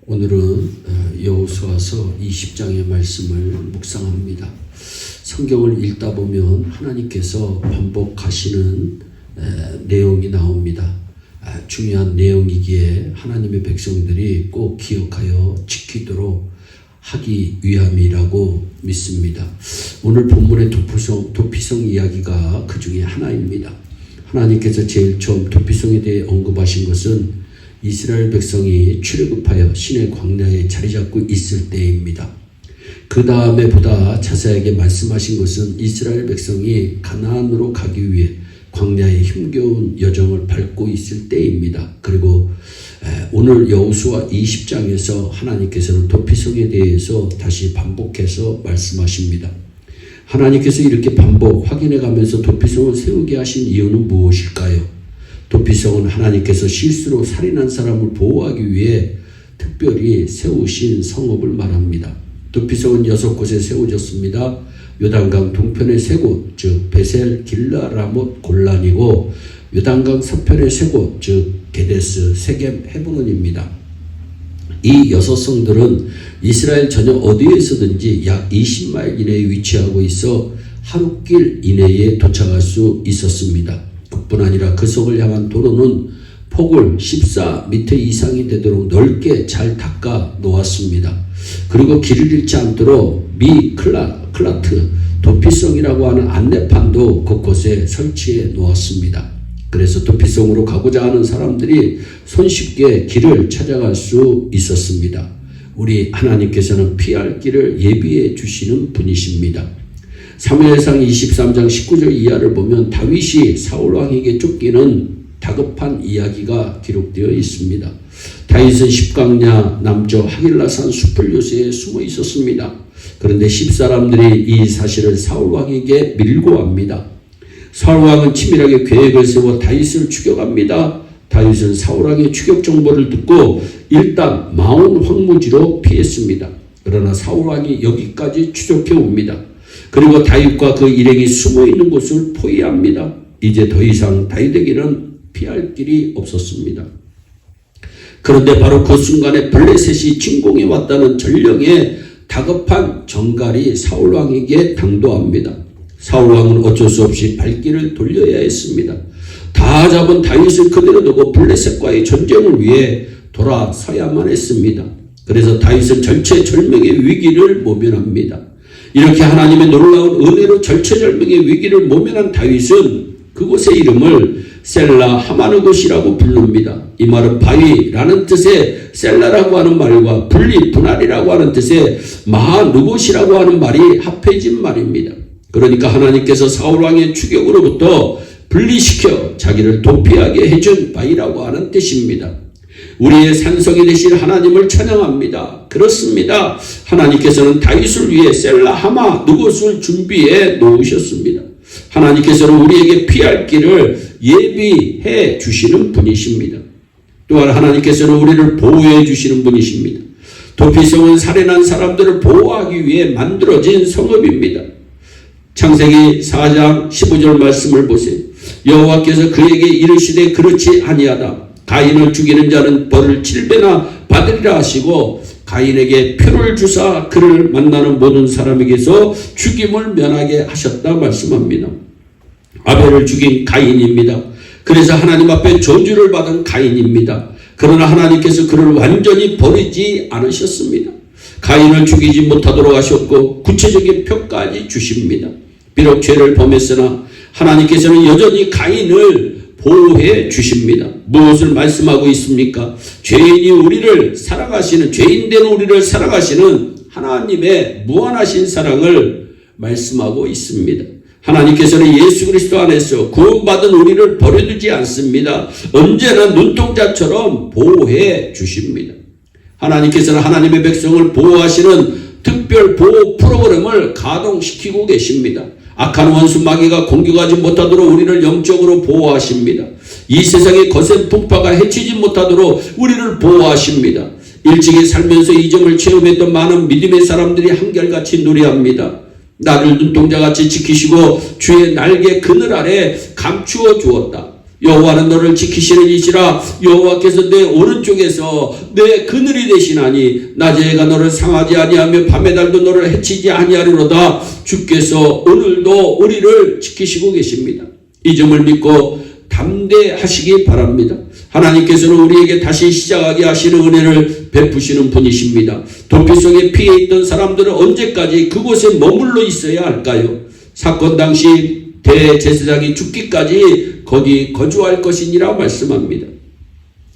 오늘은 여호수아서 20장의 말씀을 묵상합니다. 성경을 읽다 보면 하나님께서 반복하시는 내용이 나옵니다. 중요한 내용이기에 하나님의 백성들이 꼭 기억하여 지키도록 하기 위함이라고 믿습니다. 오늘 본문의 도피성 이야기가 그 중에 하나입니다. 하나님께서 제일 처음 도피성에 대해 언급하신 것은 이스라엘 백성이 출애굽하여 신의 광야에 자리 잡고 있을 때입니다. 그 다음에 보다 자세하게 말씀하신 것은 이스라엘 백성이 가나안으로 가기 위해 광야의 힘겨운 여정을 밟고 있을 때입니다. 그리고 오늘 여호수아 20장에서 하나님께서는 도피성에 대해서 다시 반복해서 말씀하십니다. 하나님께서 이렇게 반복 확인해 가면서 도피성을 세우게 하신 이유는 무엇일까요? 도피성은 하나님께서 실수로 살인한 사람을 보호하기 위해 특별히 세우신 성읍을 말합니다. 도피성은 6곳에 세워졌습니다. 요단강 동편의 3곳, 즉 베셀, 길라, 라못, 골란이고 요단강 서편의 3곳, 즉 게데스, 세겜, 헤브론입니다. 이 6성들은 이스라엘 전역 어디에서든지 약 20마일 이내에 위치하고 있어 하루길 이내에 도착할 수 있었습니다. 그뿐 아니라 그 성을 향한 도로는 폭을 14m 이상이 되도록 넓게 잘 닦아 놓았습니다. 그리고 길을 잃지 않도록 클라트 도피성이라고 하는 안내판도 곳곳에 설치해 놓았습니다. 그래서 도피성으로 가고자 하는 사람들이 손쉽게 길을 찾아갈 수 있었습니다. 우리 하나님께서는 피할 길을 예비해 주시는 분이십니다. 사무엘상 23장 19절 이하를 보면 다윗이 사울왕에게 쫓기는 다급한 이야기가 기록되어 있습니다. 다윗은 십강야 남쪽 하길라산 숲을 요새에 숨어 있었습니다. 그런데 십사람들이 이 사실을 사울왕에게 밀고합니다. 사울왕은 치밀하게 계획을 세워 다윗을 추격합니다. 다윗은 사울왕의 추격 정보를 듣고 일단 마온 황무지로 피했습니다. 그러나 사울왕이 여기까지 추적해 옵니다. 그리고 다윗과 그 일행이 숨어있는 곳을 포위합니다. 이제 더 이상 다윗에게는 피할 길이 없었습니다. 그런데 바로 그 순간에 블레셋이 진공해 왔다는 전령에 다급한 정갈이 사울왕에게 당도합니다. 사울왕은 어쩔 수 없이 발길을 돌려야 했습니다. 다 잡은 다윗을 그대로 두고 블레셋과의 전쟁을 위해 돌아서야만 했습니다. 그래서 다윗은 절체절명의 위기를 모면합니다. 이렇게 하나님의 놀라운 은혜로 절체절명의 위기를 모면한 다윗은 그곳의 이름을 셀라 하마느곳이라고 부릅니다. 이 말은 바위라는 뜻의 셀라라고 하는 말과 분리분할이라고 하는 뜻의 마느곳이라고 하는 말이 합해진 말입니다. 그러니까 하나님께서 사울왕의 추격으로부터 분리시켜 자기를 도피하게 해준 바위라고 하는 뜻입니다. 우리의 산성이 되신 하나님을 찬양합니다. 그렇습니다. 하나님께서는 다윗을 위해 셀라 하마 느곳을 준비해 놓으셨습니다. 하나님께서는 우리에게 피할 길을 예비해 주시는 분이십니다. 또한 하나님께서는 우리를 보호해 주시는 분이십니다. 도피성은 살인한 사람들을 보호하기 위해 만들어진 성읍입니다. 창세기 4장 15절 말씀을 보세요. 여호와께서 그에게 이르시되 그렇지 아니하다. 가인을 죽이는 자는 벌을 7배나 받으리라 하시고 가인에게 표를 주사 그를 만나는 모든 사람에게서 죽임을 면하게 하셨다 말씀합니다. 아벨을 죽인 가인입니다. 그래서 하나님 앞에 저주를 받은 가인입니다. 그러나 하나님께서 그를 완전히 버리지 않으셨습니다. 가인을 죽이지 못하도록 하셨고 구체적인 표까지 주십니다. 비록 죄를 범했으나 하나님께서는 여전히 가인을 보호해 주십니다. 무엇을 말씀하고 있습니까? 죄인이 우리를 사랑하시는, 죄인된 우리를 사랑하시는 하나님의 무한하신 사랑을 말씀하고 있습니다. 하나님께서는 예수 그리스도 안에서 구원받은 우리를 버려두지 않습니다. 언제나 눈동자처럼 보호해 주십니다. 하나님께서는 하나님의 백성을 보호하시는 특별 보호 프로그램을 가동시키고 계십니다. 악한 원수 마귀가 공격하지 못하도록 우리를 영적으로 보호하십니다. 이 세상의 거센 풍파가 해치지 못하도록 우리를 보호하십니다. 일찍이 살면서 이 점을 체험했던 많은 믿음의 사람들이 한결같이 노래합니다. 나를 눈동자같이 지키시고 주의 날개 그늘 아래 감추어 주었다. 여호와는 너를 지키시는 이시라. 여호와께서 내 오른쪽에서 내 그늘이 되시나니 낮에 해가 너를 상하지 아니하며 밤의 달도 너를 해치지 아니하리로다. 주께서 오늘도 우리를 지키시고 계십니다. 이 점을 믿고 담대하시기 바랍니다. 하나님께서는 우리에게 다시 시작하게 하시는 은혜를 베푸시는 분이십니다. 도피성에 피해 있던 사람들은 언제까지 그곳에 머물러 있어야 할까요? 사건 당시 대제사장이 죽기까지 거기 거주할 것이니라 말씀합니다.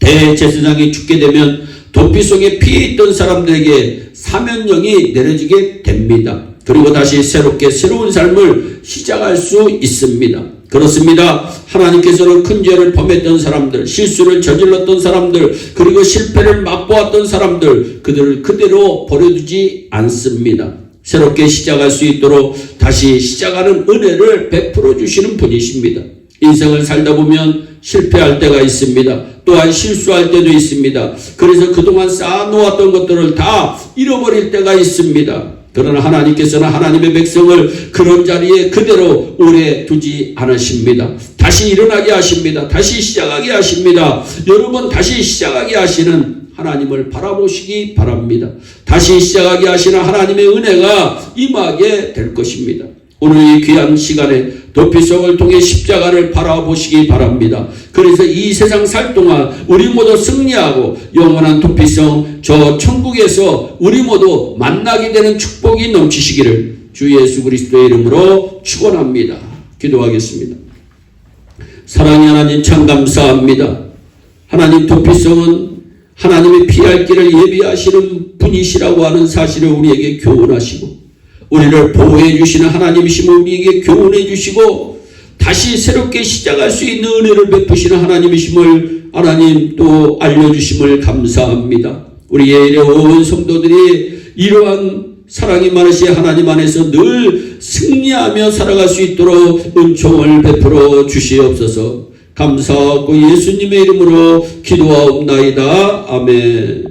대제사장이 죽게 되면 도피성에 피해 있던 사람들에게 사면령이 내려지게 됩니다. 그리고 다시 새롭게 새로운 삶을 시작할 수 있습니다. 그렇습니다. 하나님께서는 큰 죄를 범했던 사람들, 실수를 저질렀던 사람들, 그리고 실패를 맛보았던 사람들, 그들을 그대로 버려두지 않습니다. 새롭게 시작할 수 있도록 다시 시작하는 은혜를 베풀어 주시는 분이십니다. 인생을 살다 보면 실패할 때가 있습니다. 또한 실수할 때도 있습니다. 그래서 그동안 쌓아놓았던 것들을 다 잃어버릴 때가 있습니다. 그러나 하나님께서는 하나님의 백성을 그런 자리에 그대로 오래 두지 않으십니다. 다시 일어나게 하십니다. 다시 시작하게 하십니다. 여러 번 다시 시작하게 하시는 하나님을 바라보시기 바랍니다. 다시 시작하게 하시는 하나님의 은혜가 임하게 될 것입니다. 오늘 이 귀한 시간에 도피성을 통해 십자가를 바라보시기 바랍니다. 그래서 이 세상 살 동안 우리 모두 승리하고 영원한 도피성 저 천국에서 우리 모두 만나게 되는 축복이 넘치시기를 주 예수 그리스도의 이름으로 축원합니다. 기도하겠습니다. 사랑의 하나님 참 감사합니다. 하나님 도피성은 하나님의 피할 길을 예비하시는 분이시라고 하는 사실을 우리에게 교훈하시고 우리를 보호해 주시는 하나님이심을 우리에게 교훈해 주시고 다시 새롭게 시작할 수 있는 은혜를 베푸시는 하나님이심을 하나님 또 알려주심을 감사합니다. 우리의 온 성도들이 이러한 사랑이 많으신 하나님 안에서 늘 승리하며 살아갈 수 있도록 은총을 베풀어 주시옵소서. 감사하고 예수님의 이름으로 기도하옵나이다. 아멘.